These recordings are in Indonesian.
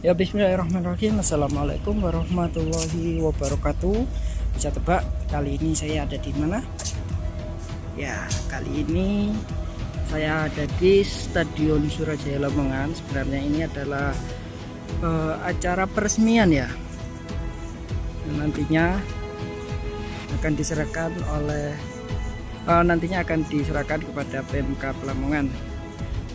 Ya, bismillahirrahmanirrahim. Assalamualaikum warahmatullahi wabarakatuh. Bisa tebak kali ini saya ada di mana? Ya, kali ini saya ada di Stadion Surajaya Lamongan. Sebenarnya ini adalah acara peresmian ya. Nantinya akan diserahkan oleh nantinya akan diserahkan kepada PMK Lamongan.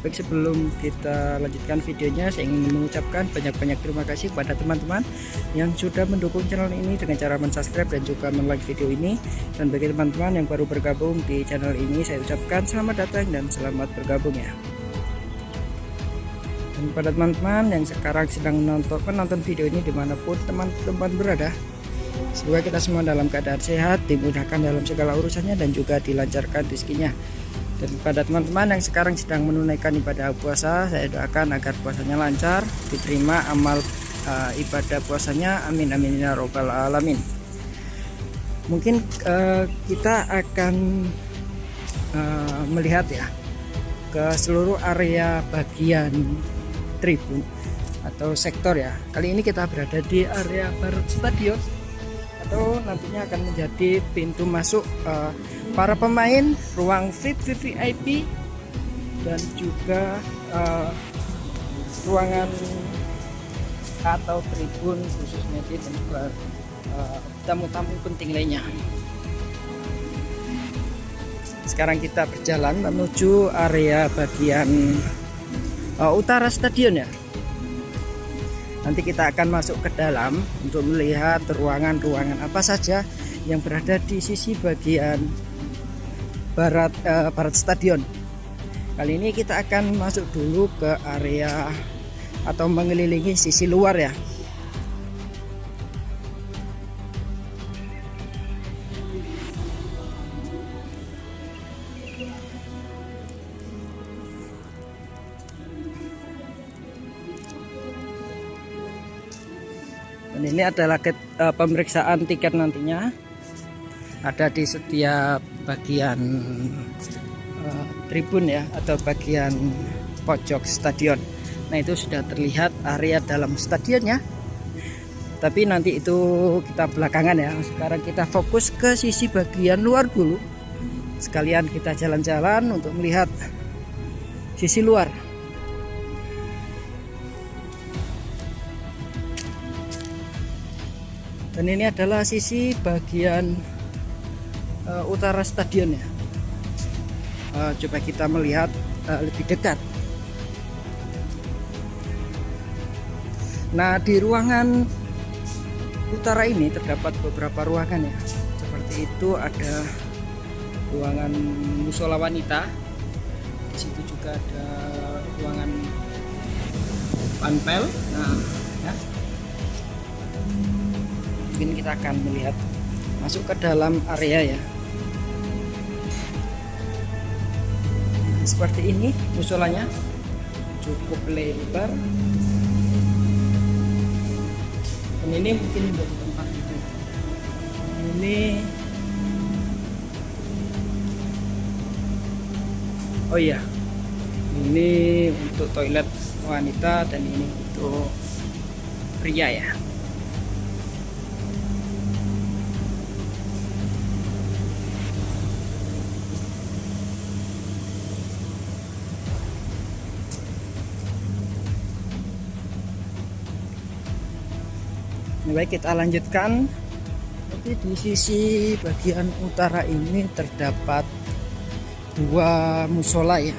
Baik, sebelum kita lanjutkan videonya, saya ingin mengucapkan banyak-banyak terima kasih kepada teman-teman yang sudah mendukung channel ini dengan cara mensubscribe dan juga like video ini. Dan bagi teman-teman yang baru bergabung di channel ini, saya ucapkan selamat datang dan selamat bergabung ya. Dan pada teman-teman yang sekarang sedang menonton video ini dimanapun teman-teman berada, semoga kita semua dalam keadaan sehat, dimudahkan dalam segala urusannya dan juga dilancarkan rezekinya. Dan pada teman-teman yang sekarang sedang menunaikan ibadah puasa, saya doakan agar puasanya lancar, diterima amal ibadah puasanya, amin amin ya robbal alamin. Mungkin kita akan melihat ya ke seluruh area bagian tribun atau sektor ya. Kali ini kita berada di area barat stadion, atau nantinya akan menjadi pintu masuk para pemain, ruang VIP dan juga ruangan atau tribun khusus media dan juga tamu-tamu penting lainnya. Sekarang kita berjalan menuju area bagian utara stadion ya. Nanti kita akan masuk ke dalam untuk melihat ruangan-ruangan apa saja yang berada di sisi bagian barat stadion. Kali ini kita akan masuk dulu ke area atau mengelilingi sisi luar ya. Dan ini adalah pemeriksaan tiket nantinya. Ada di setiap bagian tribun ya, atau bagian pojok stadion. Nah, itu sudah terlihat area dalam stadionnya. Tapi nanti itu kita belakangan ya. Sekarang kita fokus ke sisi bagian luar dulu. Sekalian kita jalan-jalan untuk melihat sisi luar. Dan ini adalah sisi bagian utara stadion ya. Coba kita melihat lebih dekat. Nah, di ruangan utara ini terdapat beberapa ruangan ya. Seperti itu, ada ruangan musola wanita. Di situ juga ada ruangan panpel. Nah, ya. Mungkin kita akan melihat masuk ke dalam area ya. Seperti ini musolanya, cukup lebar. Dan ini mungkin menjadi tempat itu. Ini oh iya, ini untuk toilet wanita dan ini untuk pria ya. Baik, kita lanjutkan. Tapi di sisi bagian utara ini terdapat dua musola ya.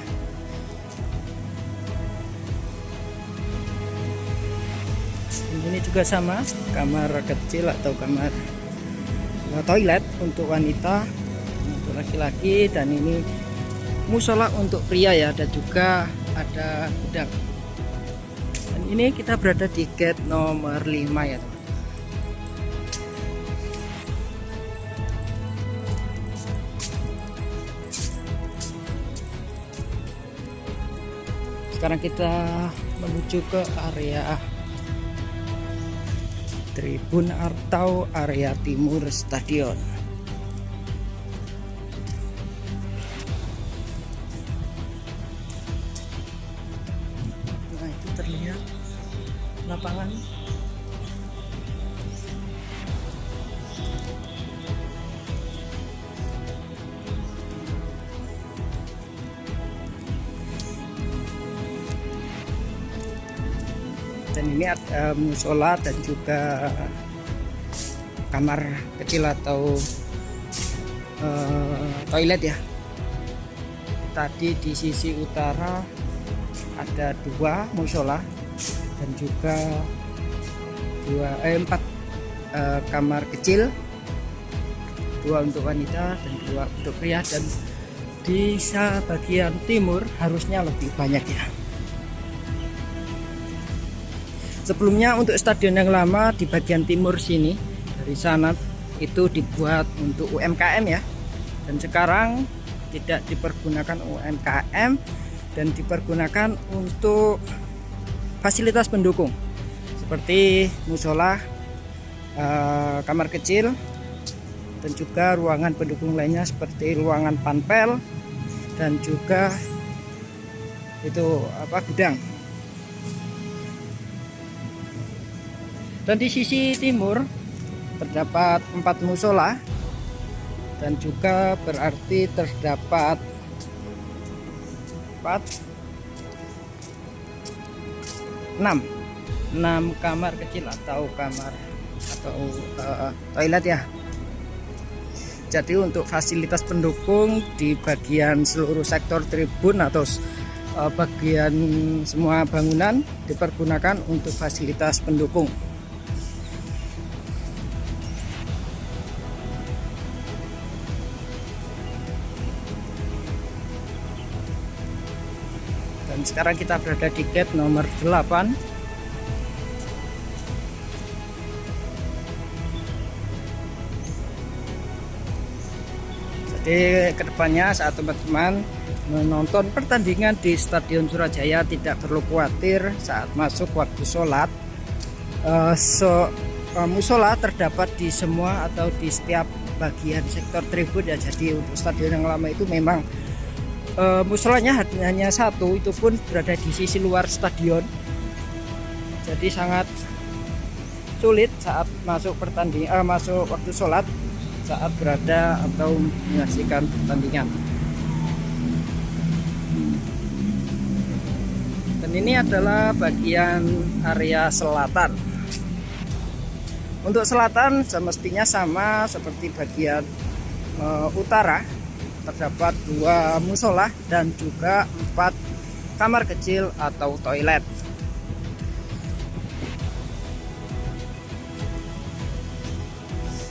Ini juga sama, kamar kecil atau kamar toilet untuk wanita, untuk laki-laki, dan ini musola untuk pria ya, dan juga ada gudang. Dan ini kita berada di gate nomor 5 ya. Sekarang kita menuju ke area tribun atau area timur stadion. Nah, itu terlihat lapangan. Dan ini ada musola dan juga kamar kecil atau toilet ya. Tadi di sisi utara ada 2 musola dan juga 4 kamar kecil, 2 untuk wanita dan 2 untuk pria. Dan di bagian timur harusnya lebih banyak ya. Sebelumnya untuk stadion yang lama di bagian timur sini, dari sana itu dibuat untuk UMKM ya, dan sekarang tidak dipergunakan UMKM dan dipergunakan untuk fasilitas pendukung seperti musola, kamar kecil, dan juga ruangan pendukung lainnya seperti ruangan panpel dan juga itu gudang. Dan di sisi timur terdapat 4 musola dan juga berarti terdapat 6 kamar kecil atau toilet ya. Jadi untuk fasilitas pendukung di bagian seluruh sektor tribun atau bagian semua bangunan dipergunakan untuk fasilitas pendukung. Dan sekarang kita berada di gate nomor 8. Jadi kedepannya saat teman-teman menonton pertandingan di Stadion Surajaya tidak perlu khawatir saat masuk waktu sholat. Musola terdapat di semua atau di setiap bagian sektor tribun ya. Jadi untuk stadion yang lama itu memang musolanya hanya 1, itu pun berada di sisi luar stadion. Jadi sangat sulit saat masuk masuk waktu sholat saat berada atau menyaksikan pertandingan. Dan ini adalah bagian area selatan. Untuk selatan semestinya sama seperti bagian utara. Terdapat 2 musola dan juga 4 kamar kecil atau toilet.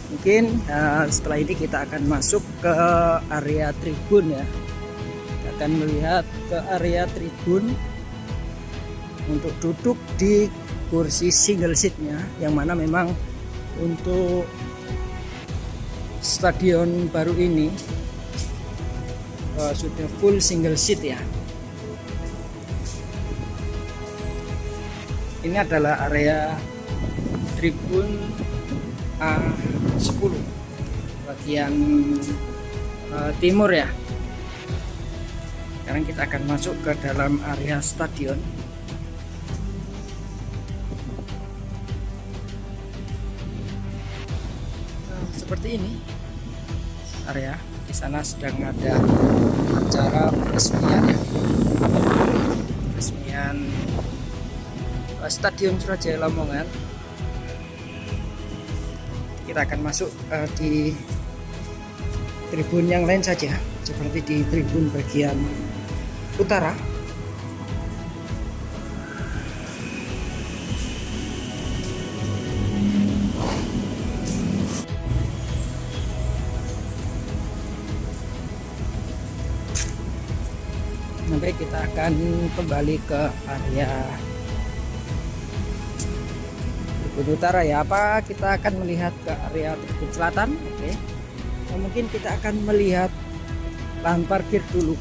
Mungkin setelah ini kita akan masuk ke area tribun ya. Kita akan melihat ke area tribun untuk duduk di kursi single seatnya, yang mana memang untuk stadion baru ini sudah full single seat ya. Ini adalah area tribun A10 bagian timur ya. Sekarang kita akan masuk ke dalam area stadion. Seperti ini area. Di sana sedang ada acara peresmian ya. Peresmian Stadion Surajaya Lamongan. Kita akan masuk di tribun yang lain saja, seperti di tribun bagian utara. Nanti kita akan kembali ke area tribun utara ya. Apa kita akan melihat ke area tribun selatan? Oke. Nah, mungkin kita akan melihat lahan parkir dulu.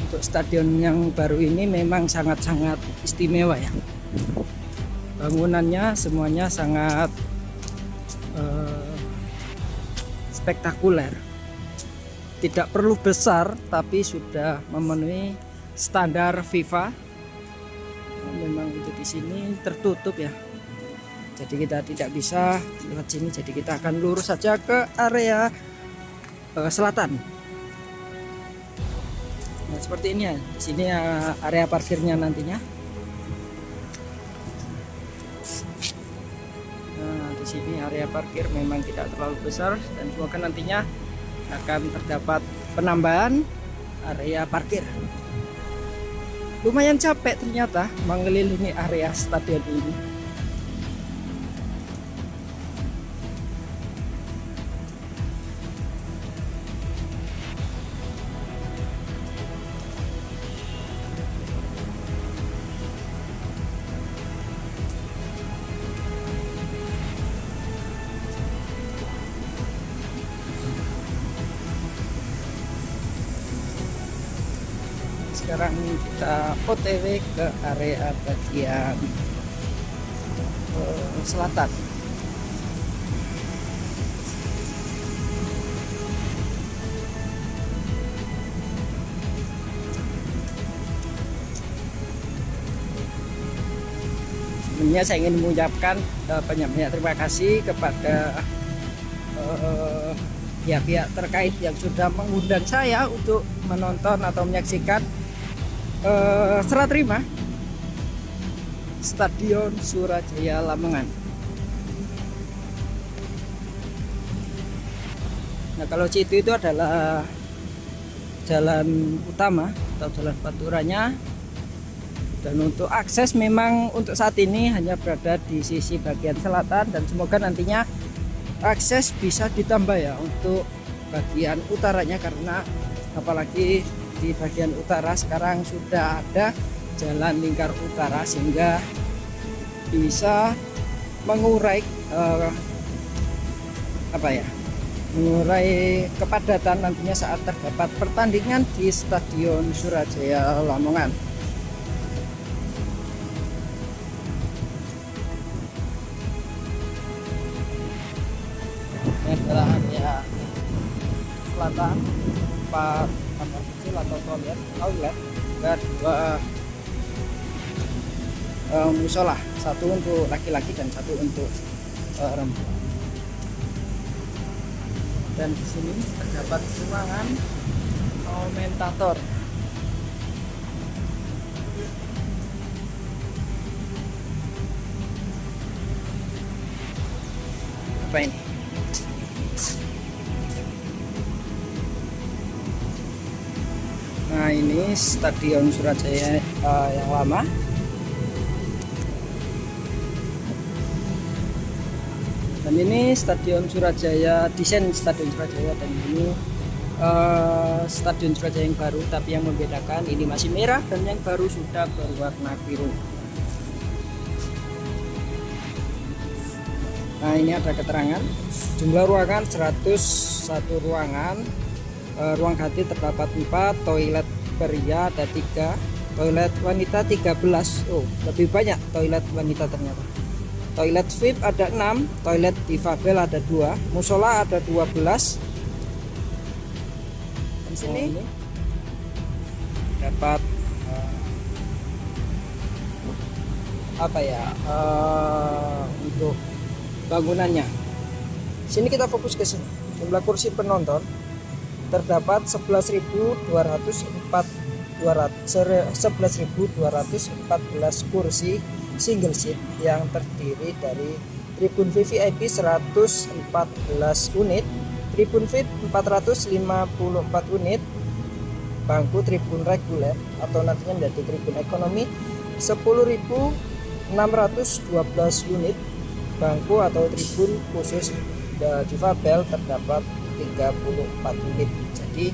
Untuk stadion yang baru ini memang sangat-sangat istimewa ya. Bangunannya semuanya sangat spektakuler. tidak perlu besar tapi sudah memenuhi standar FIFA. Memang itu di sini tertutup ya, jadi kita tidak bisa lewat sini, jadi kita akan lurus saja ke area selatan. Nah, seperti ini ya, di sini area parkirnya nantinya. Nah, di sini area parkir memang tidak terlalu besar dan semoga nantinya akan terdapat penambahan area parkir. Lumayan capek ternyata mengelilingi area stadion ini. Sekarang kita OTW ke area bagian selatan. Sebelumnya saya ingin mengucapkan banyak-banyak terima kasih kepada pihak-pihak terkait yang sudah mengundang saya untuk menonton atau menyaksikan serah terima Stadion Surajaya Lamongan. Nah, kalau situ itu adalah jalan utama atau jalan panturanya, dan untuk akses memang untuk saat ini hanya berada di sisi bagian selatan, dan semoga nantinya akses bisa ditambah ya untuk bagian utaranya, karena apalagi di bagian utara sekarang sudah ada jalan lingkar utara sehingga bisa mengurai mengurai kepadatan nantinya saat terdapat pertandingan di Stadion Surajaya Lamongan. Ini adalah area selatan, tempat kamar kecil atau toilet, dan dua musola, satu untuk laki-laki dan satu untuk perempuan. Dan di sini terdapat ruangan komentator. Apa ini? Nah, ini Stadion Surajaya yang lama. Dan ini Stadion Surajaya, desain Stadion Surajaya, dan ini Stadion Surajaya yang baru, tapi yang membedakan ini masih merah dan yang baru sudah berwarna biru. Nah, ini ada keterangan jumlah ruangan 101 ruangan. Ruang ganti terdapat 4, toilet pria ada 3, toilet wanita 13. Oh, lebih banyak toilet wanita ternyata. Toilet VIP ada 6, toilet difabel ada 2, musola ada 12. Di sini dapat untuk bangunannya. Sini kita fokus ke sini. Jumlah kursi penonton terdapat 11.214 kursi single seat yang terdiri dari tribun VVIP 114 unit, tribun VIP 454 unit, bangku tribun reguler atau nantinya menjadi tribun ekonomi 10.612 unit, bangku atau tribun khusus difabel terdapat 34 unit. Jadi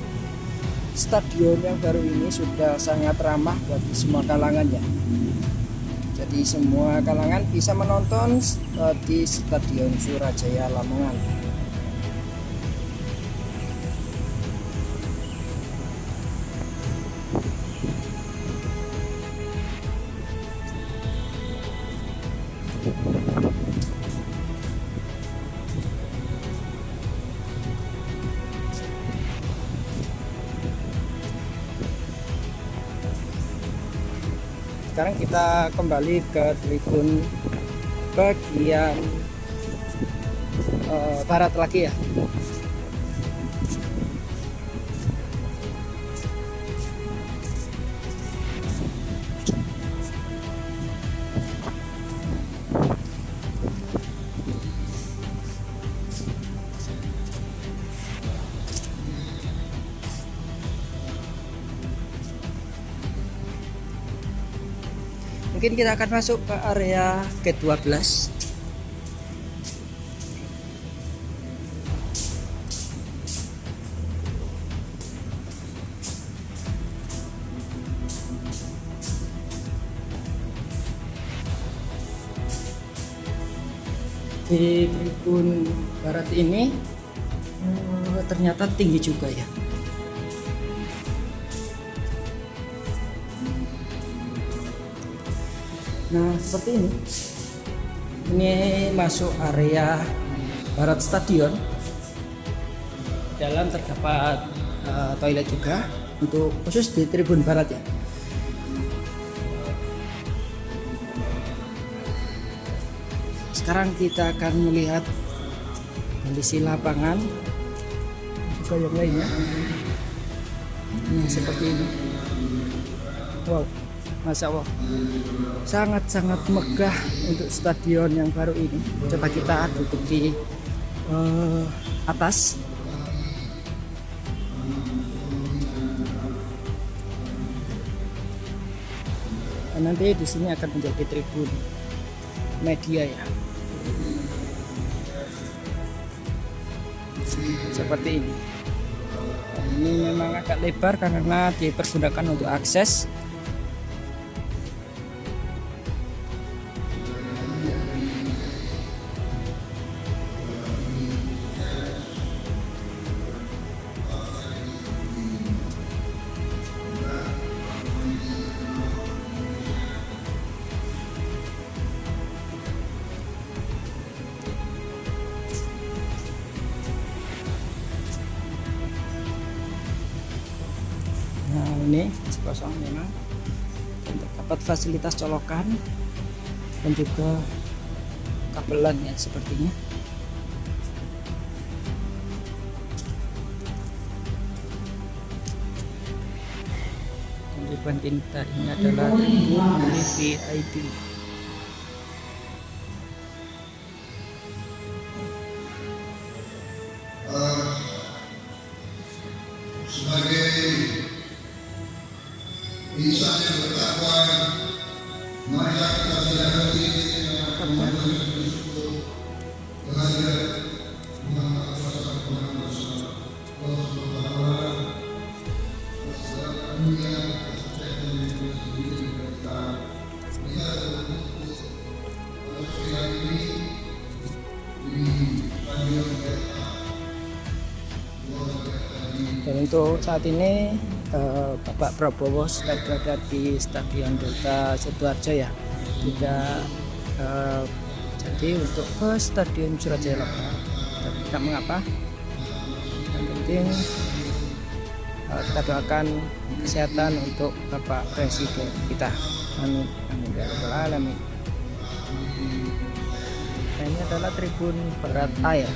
stadion yang baru ini sudah sangat ramah bagi semua kalangan ya. Jadi semua kalangan bisa menonton di Stadion Surajaya Lamongan. sekarang kita kembali ke tribun bagian barat lagi ya. Mungkin kita akan masuk ke area ke-12. Di tribun barat ini ternyata tinggi juga ya. Nah, seperti ini. Ini masuk area barat stadion. Dalam terdapat toilet juga untuk khusus di tribun barat ya. Sekarang kita akan melihat kondisi lapangan juga yang lainnya. Nah, seperti ini. Wow. Masya Allah, sangat-sangat megah untuk stadion yang baru ini. Coba kita duduk di atas. Dan nanti di sini akan menjadi tribun media ya. Seperti ini. Ini memang agak lebar karena dipergunakan untuk akses. Nah, ini masih kosong memang. Terdapat fasilitas colokan dan juga kabelan ya sepertinya. Dan di depan kita ini adalah tribun VIP. Sebagai insan yang bertakwa, marilah kita tidak henti bersyukur kehadirat Muhammad Dan untuk saat ini Bapak Prabowo sedang berada di Stadion Delta Sidoarjo ya, tidak jadi untuk ke Stadion Surajaya Lokal, tapi tidak mengapa. Yang penting kita doakan kesehatan untuk Bapak Presiden kita. Amin amin ya rabbal alamin. Nah, ini adalah tribun barat A ya.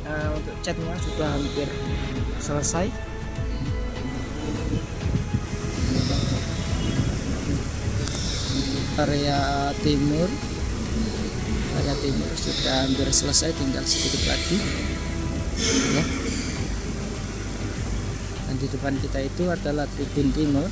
Untuk catnya sudah hampir selesai. Area timur sudah hampir selesai, tinggal sedikit lagi ya. Dan di depan kita itu adalah tribun timur.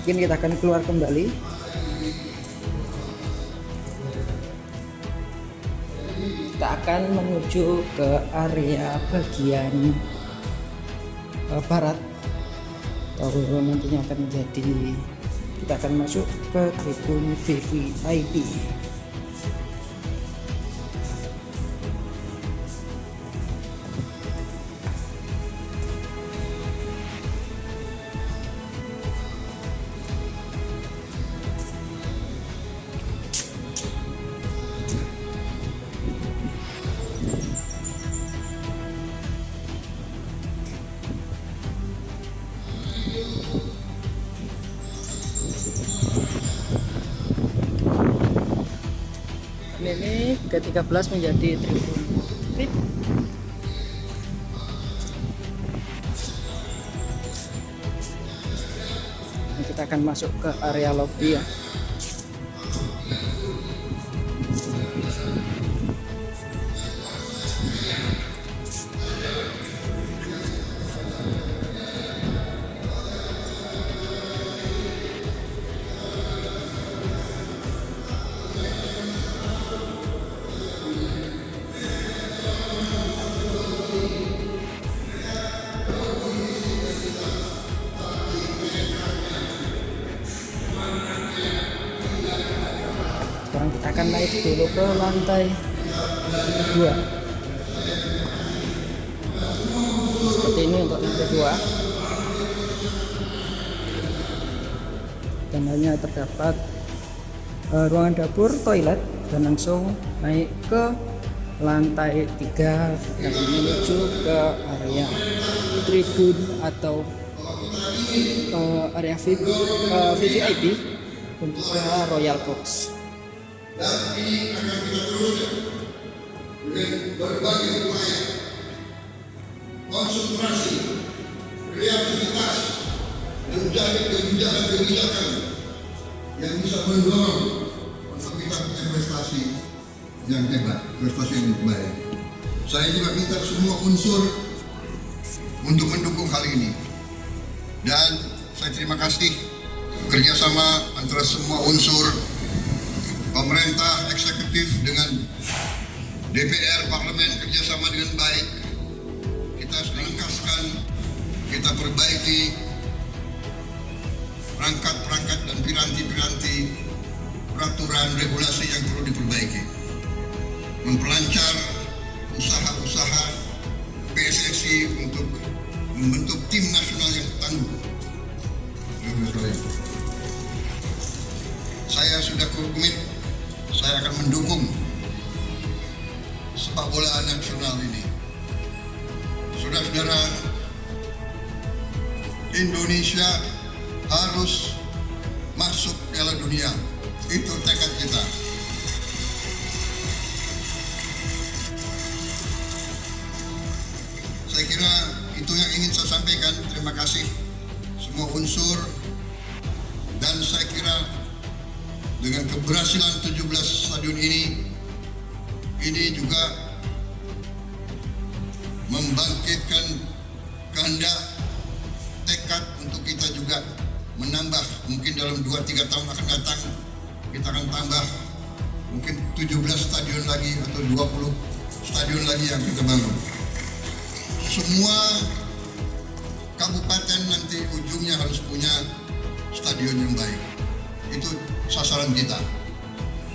Mungkin kita akan keluar kembali. Kita akan menuju ke area bagian barat, atau nantinya akan menjadi, kita akan masuk ke tribun VIP. ini ke-13 menjadi tribun VIP. Nah, kita akan masuk ke area lobby ya. Sekarang kita akan naik dulu ke lantai 2. Seperti ini untuk lantai 2. Dan hanya terdapat ruangan dapur, toilet, dan langsung naik ke lantai 3 dan menuju ke area tribun atau area VVIP dan juga Royal Box. Dan ini akan kita teruskan dengan berbagai upaya konsentrasi, kreativitas, menjadi kebijakan-kebijakan yang bisa mendorong untuk kita investasi yang hebat, investasi yang baik. Saya juga minta semua unsur untuk mendukung hal ini. Dan saya terima kasih kerjasama antara semua unsur pemerintah eksekutif dengan DPR, parlemen kerjasama dengan baik. Kita ringkaskan, kita perbaiki perangkat-perangkat dan piranti-piranti peraturan regulasi yang perlu diperbaiki. Memperlancar usaha-usaha PSSI untuk membentuk tim nasional yang tangguh. Saya sudah komit, saya akan mendukung sepak bola nasional ini. Saudara-saudara, Indonesia harus masuk Piala Dunia. Itu tekad kita. Saya kira itu yang ingin saya sampaikan. Terima kasih semua unsur, dan saya kira dengan keberhasilan 17 stadion ini juga membangkitkan kehendak, tekad untuk kita juga menambah. Mungkin dalam 2-3 tahun akan datang kita akan tambah mungkin 17 stadion lagi atau 20 stadion lagi yang kita bangun. Semua kabupaten nanti ujungnya harus punya stadion yang baik. Itu sasaran kita.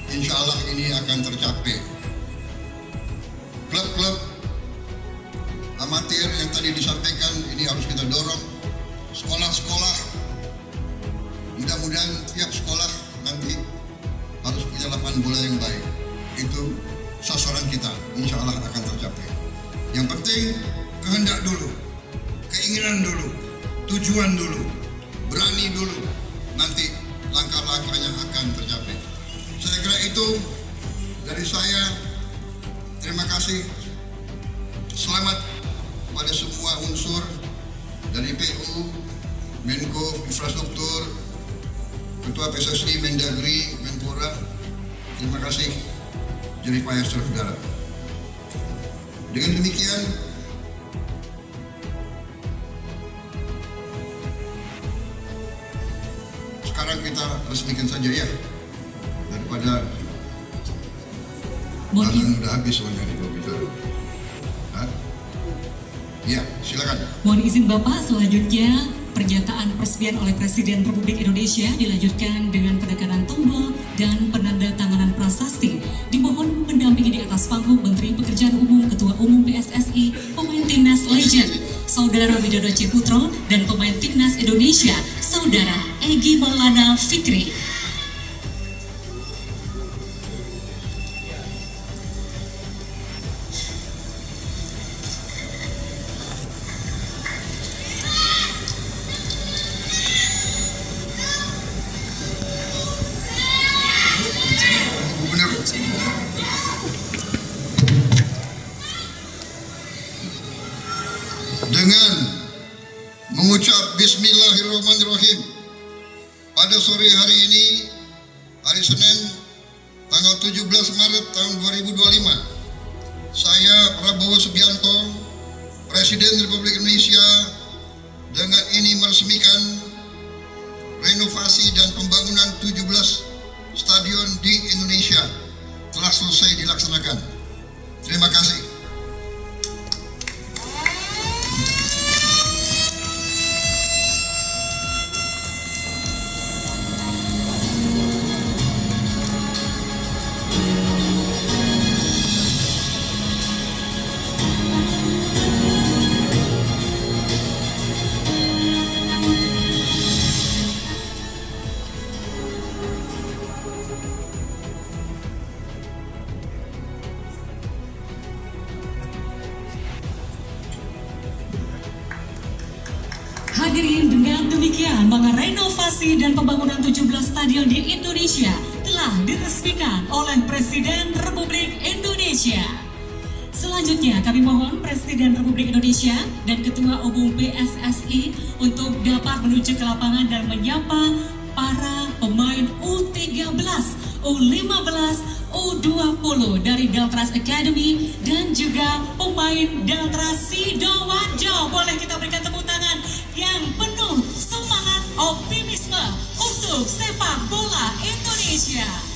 Insya Allah ini akan tercapai. Klub-klub amatir yang tadi disampaikan ini harus kita dorong. Sekolah-sekolah, mudah-mudahan tiap sekolah nanti harus punya lapangan bola yang baik. Itu sasaran kita, insya Allah akan tercapai. Yang penting kehendak dulu, keinginan dulu, tujuan dulu, berani dulu, nanti langkah-langkahnya akan tercapai. Saya kira itu dari saya. Terima kasih. Selamat pada semua unsur dari PU, Menko Infrastruktur, Ketua PSSI, Mendagri, Menpora. Terima kasih jerih payah saudara. Dengan demikian, sekarang kita resmikan saja ya, daripada udah habis soalnya di komputer. Ya, silakan. Mohon izin Bapak, selanjutnya pernyataan peresmian oleh Presiden Republik Indonesia dilanjutkan dengan penekanan tombol dan penandatanganan prasasti. Dimohon mendampingi di atas panggung Menteri Pekerjaan Umum, Ketua Umum PSSI, pemain Timnas Legend Saudara Widodo Ciputro, dan pemain Timnas Indonesia Saudara Egy Maulana Fikri. dengan mengucap Bismillahirrahmanirrahim. Pada sore hari ini, hari Senin, tanggal 17 Maret tahun 2025, saya Prabowo Subianto, Presiden Republik Indonesia, dengan ini meresmikan renovasi dan pembangunan 17 stadion di Indonesia telah selesai dilaksanakan. Terima kasih. Hadirin, dengan demikian maka renovasi dan pembangunan 17 stadion di Indonesia telah diresmikan oleh Presiden Republik Indonesia. Selanjutnya kami mohon Presiden Republik Indonesia dan Ketua Umum PSSI untuk dapat menuju ke lapangan dan menyapa para pemain U13, U15, U20 dari Deltras Academy dan juga pemain Deltras Sidoarjo. Boleh kita berikan tepuk tangan yang penuh semangat optimisme untuk sepak bola Indonesia.